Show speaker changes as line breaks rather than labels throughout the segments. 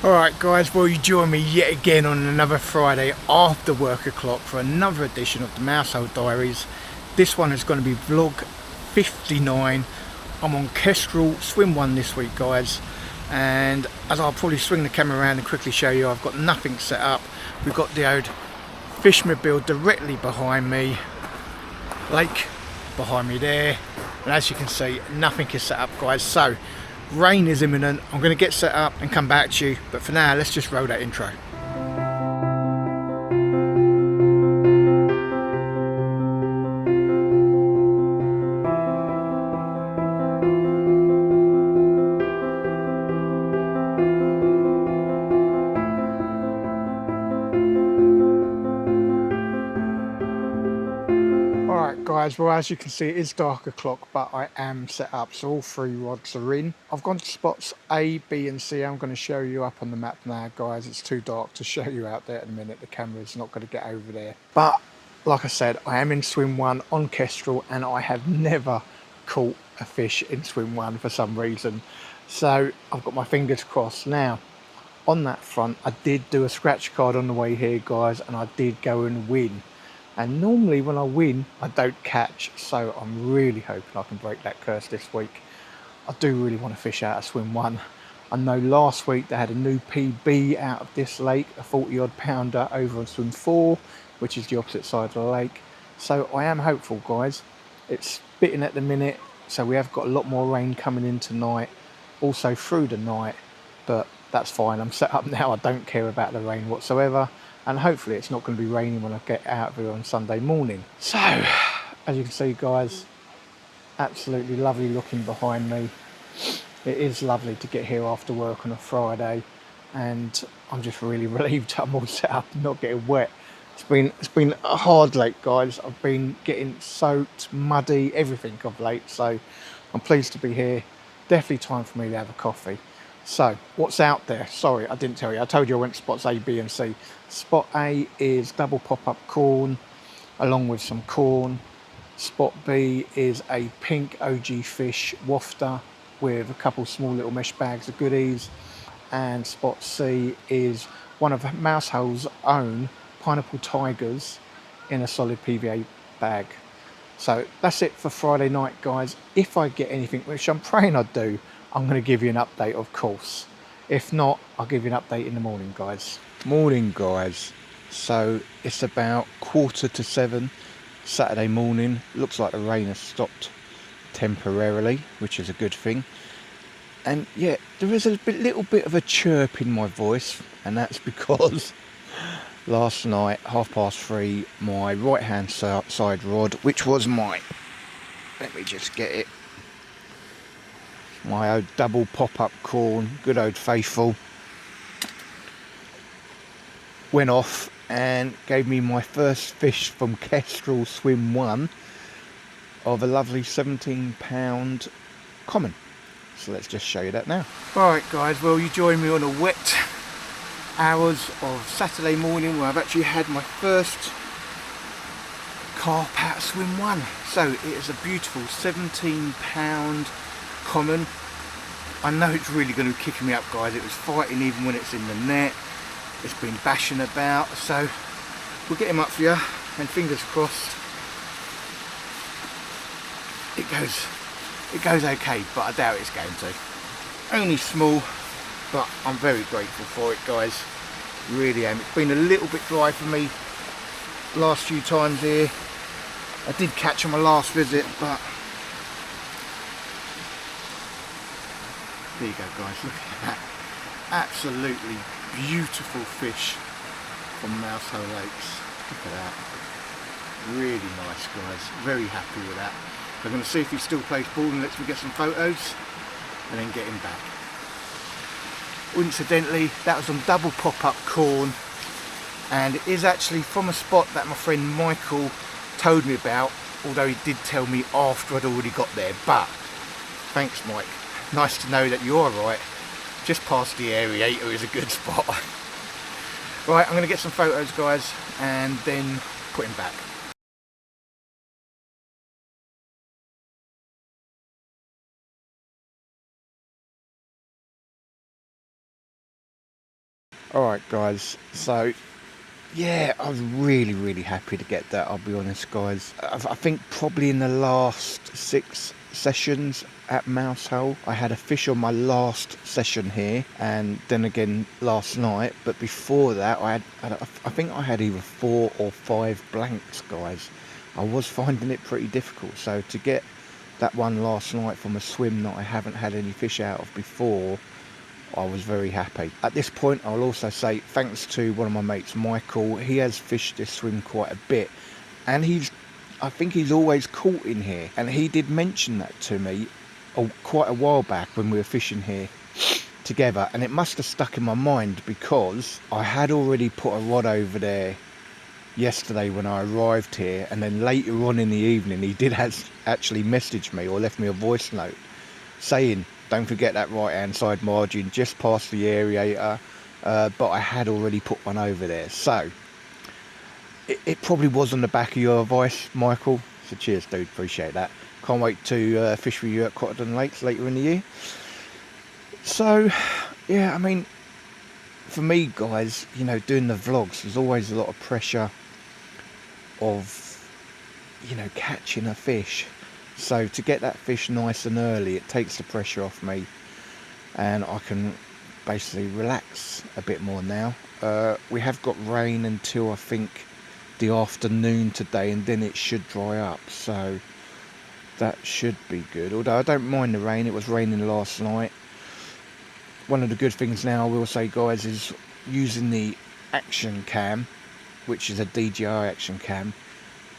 Alright guys, well you join me yet again on another Friday after work o'clock for another edition of the Mousehole Diaries. This one is going to be vlog 59. I'm on Kestrel swim one this week guys, and as I'll probably swing the camera around and quickly show you, I've got nothing set up. We've got the old fishmobile directly behind me, lake behind me there, and as you can see nothing is set up guys, so rain is imminent. I'm going to get set up and come back to you, but for now let's just roll that intro. Alright guys, well as you can see it is dark o'clock, but I am set up, so all three rods are in. I've gone to spots A, B and C. I'm going to show you up on the map now guys. It's too dark to show you out there at the minute, the camera's not going to get over there. But like I said, I am in swim one on Kestrel and I have never caught a fish in swim one for some reason. So I've got my fingers crossed. Now on that front, I did do a scratch card on the way here guys, and I did go and win. And normally when I win, I don't catch, so I'm really hoping I can break that curse this week. I do really want to fish out of swim one. I know last week they had a new PB out of this lake, a 40 odd pounder over on swim 4, which is the opposite side of the lake. So I am hopeful guys. It's spitting at the minute, so we have got a lot more rain coming in tonight, also through the night, but that's fine. I'm set up now, I don't care about the rain whatsoever. And hopefully it's not going to be raining when I get out of here on Sunday morning. So, as you can see guys, absolutely lovely looking behind me. It is lovely to get here after work on a Friday, and I'm just really relieved I'm all set up and not getting wet. It's been a hard late guys. I've been getting soaked, muddy, everything of late, so I'm pleased to be here. Definitely time for me to have a coffee. So, what's out there? Sorry, I didn't tell you. I told you I went to spots A, B and C. Spot A is double pop-up corn, along with some corn. Spot B is a pink OG fish wafter with a couple small little mesh bags of goodies. And spot C is one of Mousehole's own pineapple tigers in a solid PVA bag. So, that's it for Friday night, guys. If I get anything, which I'm praying I do, I'm going to give you an update, of course. If not, I'll give you an update in the morning, guys. Morning, guys. So it's about 6:45 Saturday morning. Looks like the rain has stopped temporarily, which is a good thing. And yeah, there is a little bit of a chirp in my voice, and that's because last night, 3:30, my right-hand side rod, which was my, let me just get it, my old double pop-up corn, good old faithful, went off and gave me my first fish from Kestrel swim 1 of a lovely 17-pound common. So let's just show you that now. Alright guys, well you join me on a wet hours of Saturday morning where I've actually had my first carp out swim 1. So it is a beautiful 17-pound common. I know it's really going to be kicking me up guys. It was fighting even when it's in the net. It's been bashing about, so we'll get him up for you, and fingers crossed it goes okay, but I doubt it's going to. Only small, but I'm very grateful for it guys, really am. It's been a little bit dry for me last few times here. I did catch on my last visit, but there you go guys, look at that. Absolutely beautiful fish from Mousehole Lakes. Look at that. Really nice guys, very happy with that. I'm going to see if he still plays ball and lets me get some photos and then get him back. Incidentally, that was on double pop-up corn, and it is actually from a spot that my friend Michael told me about, although he did tell me after I'd already got there. But thanks Mike, nice to know that you're right. Just past the aerator is a good spot. Right, I'm going to get some photos guys and then put him back. Alright guys, so yeah, I was really happy to get that, I'll be honest guys. I think probably in the last 6 sessions at Mousehole, I had a fish on my last session here, and then again last night, but before that I think I had either 4 or 5 blanks guys. I was finding it pretty difficult, so to get that one last night from a swim that I haven't had any fish out of before, I was very happy. At this point, I'll also say thanks to one of my mates, Michael. He has fished this swim quite a bit, and I think he's always caught in here. And he did mention that to me quite a while back when we were fishing here together, and it must have stuck in my mind because I had already put a rod over there yesterday when I arrived here, and then later on in the evening he did actually message me or left me a voice note saying, don't forget that right hand side margin just past the aerator, but I had already put one over there, so it probably was on the back of your advice, Michael. So cheers dude, appreciate that. Can't wait to fish with you at Cotterton Lakes later in the year. So yeah, I mean, for me guys, you know, doing the vlogs, there's always a lot of pressure of, you know, catching a fish. So to get that fish nice and early, it takes the pressure off me, and I can basically relax a bit more now. We have got rain until I think the afternoon today, and then it should dry up, so that should be good. Although I don't mind the rain, it was raining last night. One of the good things now, I will say guys, is using the action cam, which is a DJI action cam.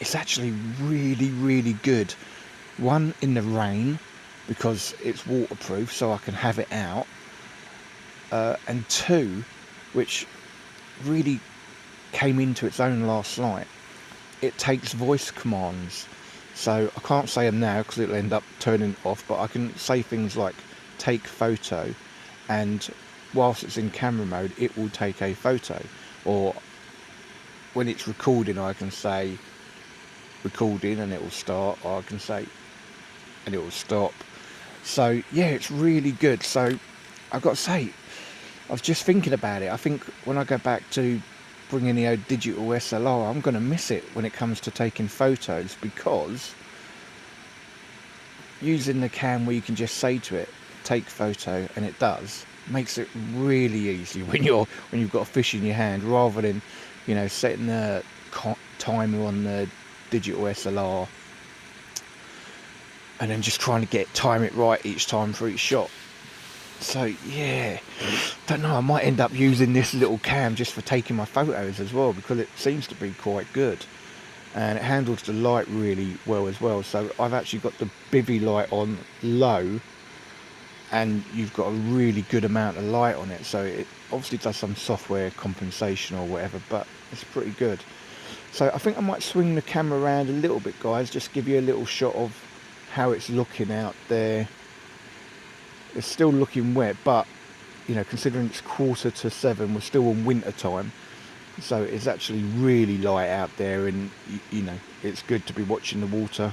It's actually really good. One, in the rain, because it's waterproof, so I can have it out, and two, which really came into its own last night, it takes voice commands. So I can't say them now because it'll end up turning off, but I can say things like take photo, and whilst it's in camera mode it will take a photo, or when it's recording I can say recording and it will start, or I can say and it will stop. So yeah, it's really good. So I've got to say, I was just thinking about it, I think when I go back to bringing the old digital SLR, I'm going to miss it when it comes to taking photos, because using the cam where you can just say to it take photo and it does, makes it really easy when you've got a fish in your hand, rather than, you know, setting the timer on the digital SLR and then just trying to time it right each time for each shot. So yeah, don't know, I might end up using this little cam just for taking my photos as well, because it seems to be quite good and it handles the light really well as well. So I've actually got the bivy light on low, and you've got a really good amount of light on it, so it obviously does some software compensation or whatever, but it's pretty good. So I think I might swing the camera around a little bit guys, just give you a little shot of how it's looking out there. It's still looking wet, but you know, considering it's 6:45, we're still in winter time, so it's actually really light out there, and you know, it's good to be watching the water.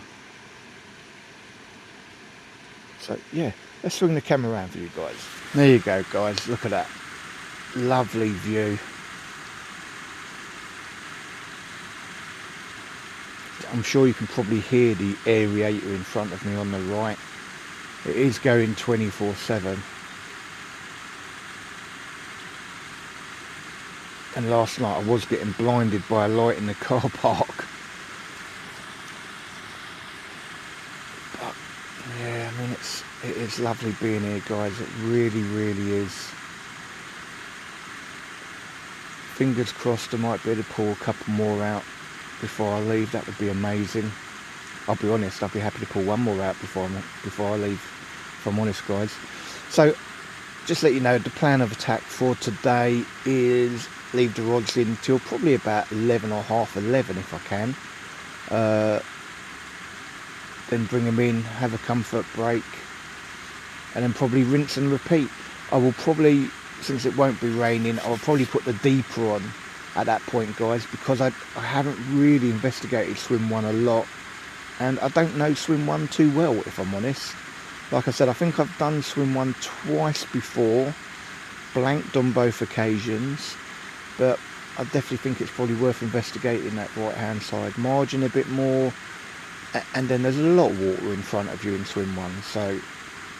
So yeah, let's swing the camera around for you guys. There you go guys, look at that lovely view. I'm sure you can probably hear the aerator in front of me on the right. It is going 24/7. And last night I was getting blinded by a light in the car park. But yeah, I mean, it is lovely being here guys, it really is. Fingers crossed I might be able to pull a couple more out before I leave, that would be amazing. I'll be honest, I'll be happy to pull one more out before I leave, if I'm honest guys. So just let you know, the plan of attack for today is leave the rods in till probably about 11 or half 11 if I can, then bring them in, have a comfort break, and then probably rinse and repeat. I will probably, since it won't be raining, I'll probably put the deeper on at that point guys, because I haven't really investigated swim 1 a lot, and I don't know swim 1 too well if I'm honest. Like I said, I think I've done swim 1 twice before, blanked on both occasions, but I definitely think it's probably worth investigating that right hand side margin a bit more. And then there's a lot of water in front of you in swim 1, so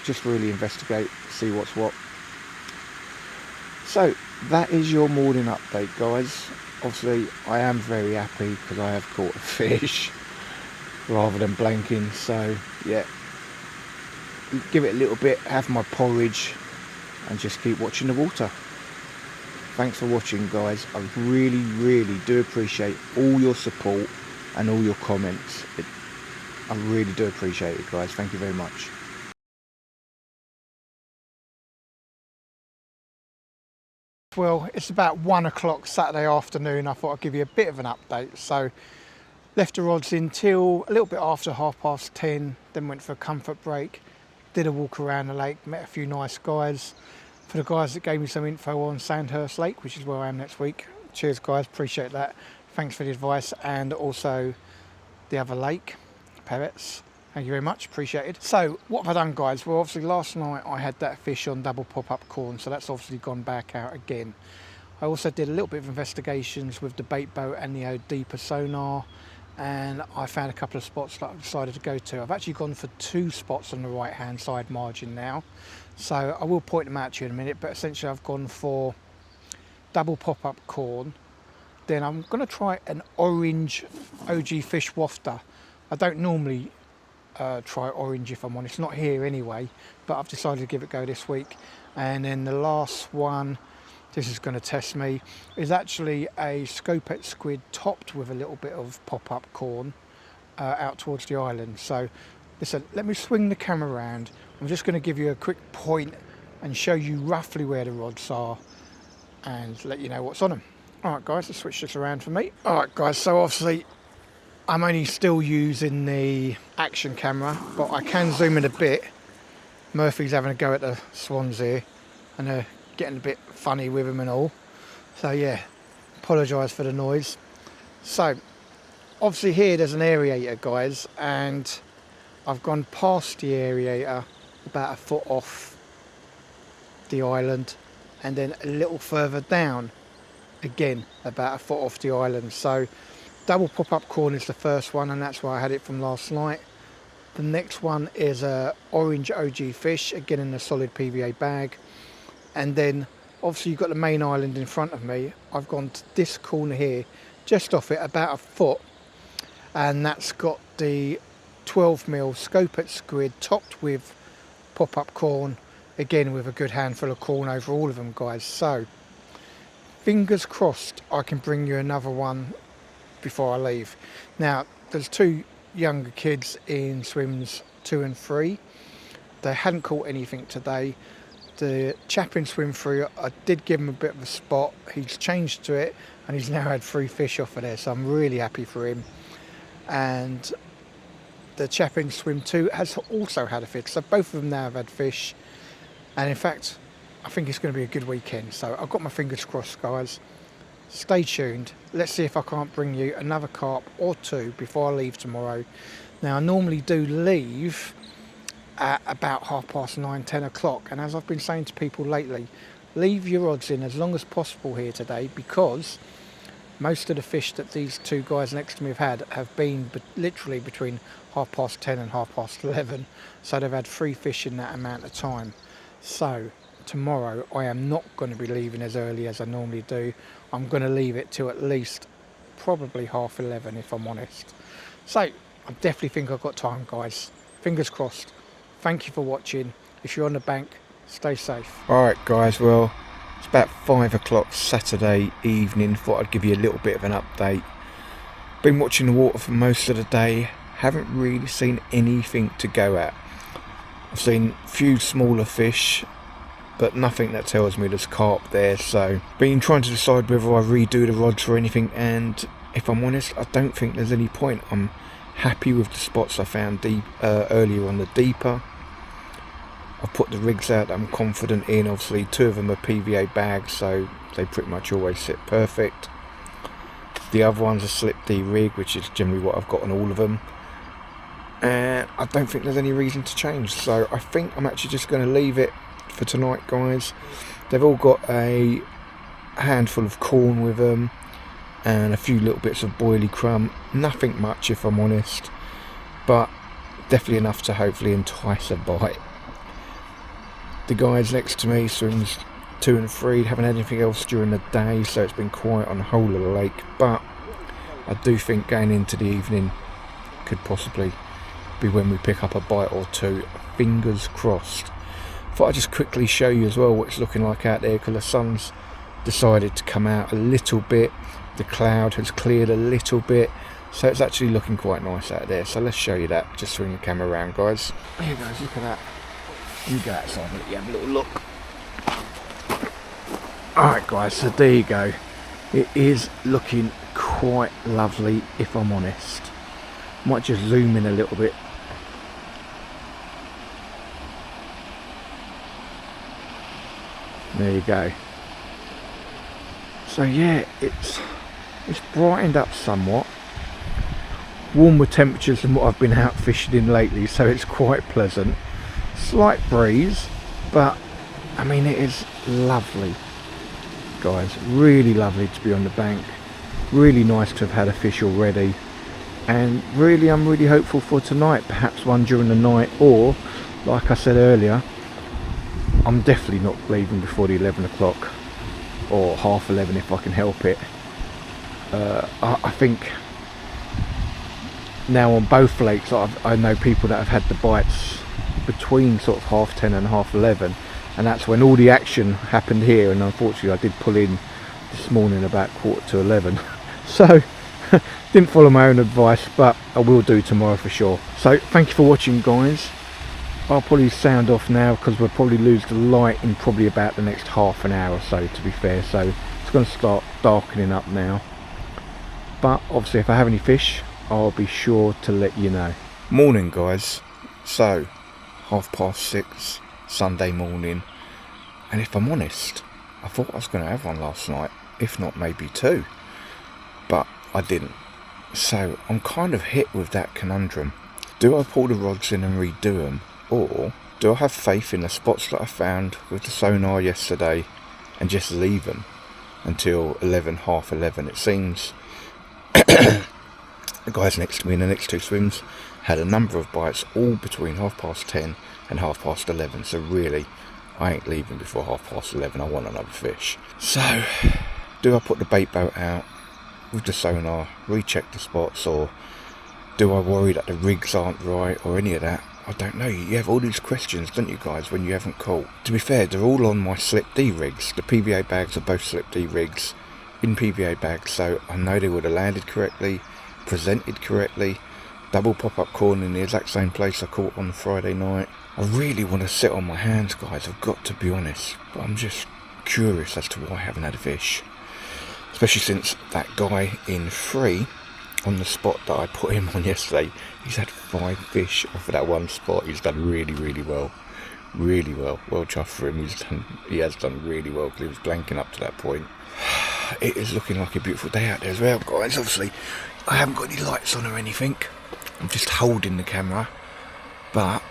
just really investigate, see what's what. So that is your morning update, guys. Obviously I am very happy because I have caught a fish rather than blanking, so yeah, give it a little bit, have my porridge and just keep watching the water. Thanks for watching, guys. I really do appreciate all your support and all your comments. I really do appreciate it, guys. Thank you very much. Well, it's about 1 o'clock Saturday afternoon. I thought I'd give you a bit of an update. So left the rods in till a little bit after 10:30, then went for a comfort break, did a walk around the lake, met a few nice guys. For the guys that gave me some info on Sandhurst Lake, which is where I am next week, cheers guys, appreciate that. Thanks for the advice, and also the other lake, Perrett's. Thank you very much, appreciated. So what have I done, guys? Well, obviously last night I had that fish on double pop-up corn, so that's obviously gone back out again. I also did a little bit of investigations with the bait boat and the deeper sonar, and I found a couple of spots that I've decided to go to. I've actually gone for 2 spots on the right hand side margin now, so I will point them out to you in a minute, but essentially I've gone for double pop-up corn. Then I'm going to try an orange OG fish wafter. I don't normally try orange, if I'm honest, not here anyway, but I've decided to give it a go this week. And then the last one, this is going to test me, is actually a scopex squid topped with a little bit of pop-up corn out towards the island. So listen, let me swing the camera around. I'm just going to give you a quick point and show you roughly where the rods are and let you know what's on them. Alright guys, let's switch this around for me. Alright guys, so obviously I'm only still using the action camera, but I can zoom in a bit. Murphy's having a go at the swans here, and they're getting a bit funny with him and all. So yeah, apologise for the noise. So obviously here there's an aerator, guys, and I've gone past the aerator about a foot off the island, and then a little further down again about a foot off the island. So double pop-up corn is the first one, and that's where I had it from last night. The next one is a orange OG fish, again in a solid PVA bag. And then obviously you've got the main island in front of me. I've gone to this corner here, just off it about a foot, and that's got the 12mm scopex squid topped with pop-up corn, again with a good handful of corn over all of them, guys. So fingers crossed I can bring you another one before I leave. Now there's 2 younger kids in swims 2 and 3. They hadn't caught anything today. The chap in swim 3, I did give him a bit of a spot. He's changed to it and he's now had 3 fish off of there, so I'm really happy for him. And the chap in swim 2 has also had a fish, so both of them now have had fish. And in fact I think it's going to be a good weekend, so I've got my fingers crossed, guys. Stay tuned. Let's see if I can't bring you another carp or 2 before I leave tomorrow. Now I normally do leave at about 9:30, 10 o'clock, and as I've been saying to people lately, leave your rods in as long as possible here today, because most of the fish that these 2 guys next to me have been literally between 10:30 and 11:30, so they've had 3 fish in that amount of time. So tomorrow I am not going to be leaving as early as I normally do. I'm going to leave it till at least probably 11:30, if I'm honest. So I definitely think I've got time, guys. Fingers crossed. Thank you for watching. If you're on the bank, stay safe. Alright guys, well it's about 5 o'clock Saturday evening. Thought I'd give you a little bit of an update. Been watching the water for most of the day. Haven't really seen anything to go at. I've seen a few smaller fish, but nothing that tells me there's carp there. So been trying to decide whether I redo the rods or anything, and if I'm honest, I don't think there's any point. I'm happy with the spots I found earlier on the deeper. I've put the rigs out that I'm confident in. Obviously 2 of them are PVA bags, so they pretty much always sit perfect. The other one's a slip D rig, which is generally what I've got on all of them, and I don't think there's any reason to change. So I think I'm actually just going to leave it for tonight, guys.
They've all got a handful of corn with them and a few little bits of boilie crumb. Nothing much, if I'm honest, but definitely enough to hopefully entice a bite. The guys next to me, swims 2 and 3, haven't had anything else during the day, so it's been quiet on the whole of the lake, but I do think going into the evening could possibly be when we pick up a bite or two. Fingers crossed. Thought I'd just quickly show you as well what it's looking like out there, because the sun's decided to come out a little bit. The cloud has cleared a little bit, so it's actually looking quite nice out there. So let's show you that. Just swing the camera around, guys. Here guys, look at that. You go outside and let you have a little look. Alright guys, so there you go. It is looking quite lovely, if I'm honest. Might just zoom in a little bit. There you go. So yeah, it's brightened up somewhat. Warmer temperatures than what I've been out fishing in lately, so it's quite pleasant. Slight breeze, but I mean it is lovely, guys. Really lovely to be on the bank. Really nice to have had a fish already, and really I'm really hopeful for tonight. Perhaps one during the night, or like I said earlier, I'm definitely not leaving before the 11 o'clock or half 11 if I can help it. I think now on both lakes I know people that have had the bites between sort of 10:30 and 11:30, and that's when all the action happened here, and unfortunately I did pull in this morning about 11:15 so didn't follow my own advice, but I will do tomorrow for sure. So thank you for watching, guys. I'll probably sound off now because we'll probably lose the light in probably about the next half an hour or so, to be fair, so it's going to start darkening up now. But obviously if I have any fish, I'll be sure to let you know. Morning guys, so 6:30 Sunday morning, and if I'm honest, I thought I was going to have one last night, if not maybe 2, but I didn't. So I'm kind of hit with that conundrum. Do I pull the rods in and redo them, or do I have faith in the spots that I found with the sonar yesterday and just leave them until half 11? It seems the guys next to me in the next 2 swims had a number of bites all between 10:30 and 11:30, so really I ain't leaving before 11:30. I want another fish. So do I put the bait boat out with the sonar, recheck the spots, or do I worry that the rigs aren't right or any of that? I don't know. You have all these questions, don't you guys, when you haven't caught. To be fair, they're all on my slip D rigs. The PVA bags are both slip D rigs in PVA bags, so I know they would have landed correctly, presented correctly. Double pop-up corn in the exact same place I caught on Friday night. I really want to sit on my hands, guys, I've got to be honest, but I'm just curious as to why I haven't had a fish, especially since that guy in 3 on the spot that I put him on yesterday, he's had 5 fish off of that one spot. He's done really well, well chuffed for him. He has done really well, because he was blanking up to that point. It is looking like a beautiful day out there as well, guys. Obviously I haven't got any lights on or anything, I'm just holding the camera, but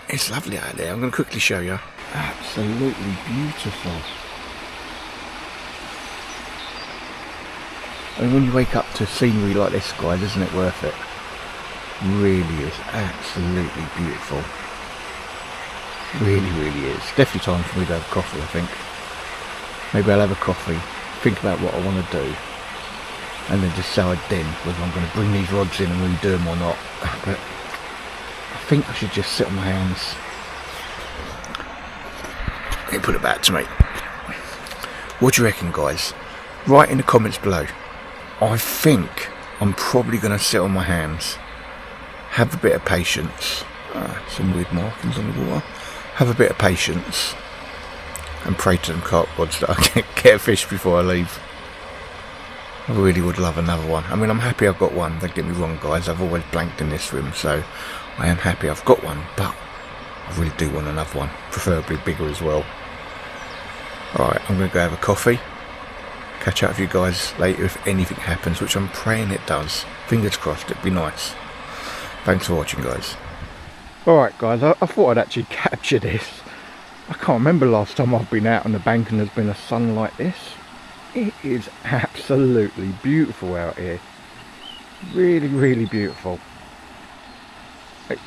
it's lovely out there. I'm going to quickly show you. Absolutely beautiful. I mean, when you wake up to scenery like this, guys, isn't it worth it? Really is. Absolutely beautiful. Really is. Definitely time for me to have coffee, I think. Maybe I'll have a coffee, think about what I want to do, and then decide then whether I'm going to bring these rods in and redo them or not. But I think I should just sit on my hands. Let me put it back to me. What do you reckon, guys? Write in the comments below. I think I'm probably going to sit on my hands, have a bit of patience. Some weird markings on the water. Have a bit of patience and pray to them carp rods that I get a fish before I leave. I really would love another one. I mean, I'm happy I've got one, don't get me wrong, guys. I've always blanked in this swim, so I am happy I've got one, but I really do want another one, preferably bigger as well. Alright, I'm going to go have a coffee. Catch up with you guys later if anything happens, which I'm praying it does. Fingers crossed, it'd be nice. Thanks for watching, guys. Alright guys, I thought I'd actually capture this. I can't remember last time I've been out on the bank and there's been a sun like this. It is absolutely beautiful out here. Really, really beautiful.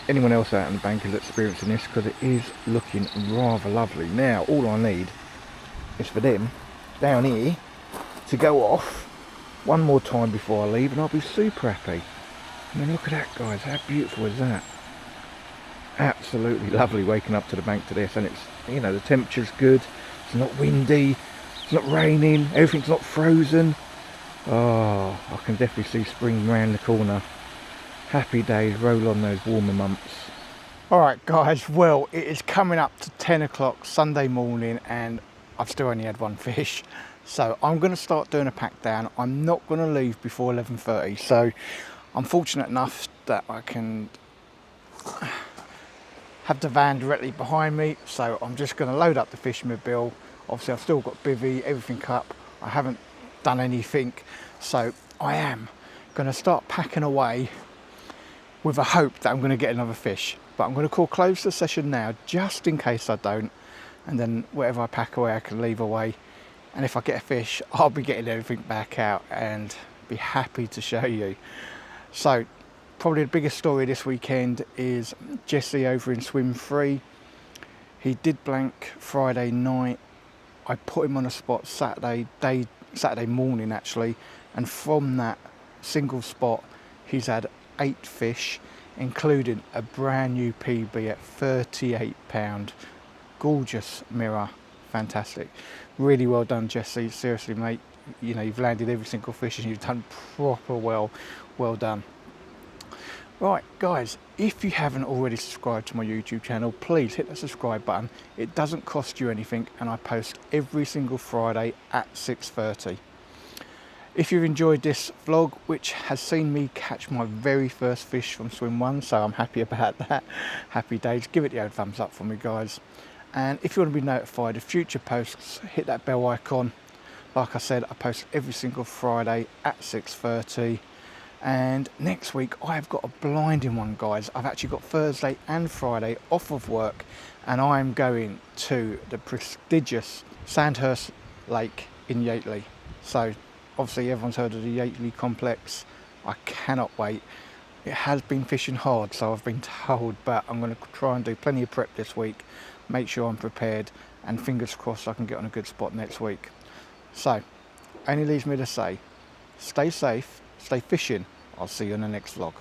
Anyone else out on the bank is experiencing this, because it is looking rather lovely. Now all I need is for them down here to go off one more time before I leave, and I'll be super happy. And then look at that, guys, how beautiful is that? Absolutely lovely waking up to the bank to this, and it's, you know, the temperature's good, it's not windy, it's not raining, everything's not frozen. Oh, I can definitely see spring round the corner. Happy days, roll on those warmer months. Alright guys, well, it is coming up to 10 o'clock Sunday morning and I've still only had one fish. So I'm going to start doing a pack down. I'm not going to leave before 11:30. So I'm fortunate enough that I can have the van directly behind me. So I'm just going to load up the fishmobile. Obviously I've still got bivvy, everything up. I haven't done anything. So I am going to start packing away with a hope that I'm going to get another fish. But I'm going to close the session now, just in case I don't. And then whatever I pack away, I can leave away. And if I get a fish, I'll be getting everything back out and be happy to show you. So probably the biggest story this weekend is Jesse over in Swim 3. He did blank Friday night. I put him on a spot Saturday morning actually. And from that single spot, he's had 8 fish, including a brand new PB at £38. Gorgeous mirror, fantastic. Really well done, Jesse. Seriously, mate. You know, you've landed every single fish and you've done proper well. Well done. Right, guys, if you haven't already subscribed to my YouTube channel, please hit the subscribe button. It doesn't cost you anything, and I post every single Friday at 6:30. If you've enjoyed this vlog, which has seen me catch my very first fish from Swim 1, so I'm happy about that. Happy days. Give it the old thumbs up for me, guys. And if you want to be notified of future posts, hit that bell icon. Like I said, I post every single Friday at 6:30. And next week I've got a blinding one, guys. I've actually got Thursday and Friday off of work, and I'm going to the prestigious Sandhurst Lake in Yateley. So obviously everyone's heard of the Yateley complex. I cannot wait. It has been fishing hard, so I've been told, but I'm going to try and do plenty of prep this week, make sure I'm prepared, and fingers crossed I can get on a good spot next week. So only leaves me to say, stay safe, stay fishing. I'll see you in the next vlog.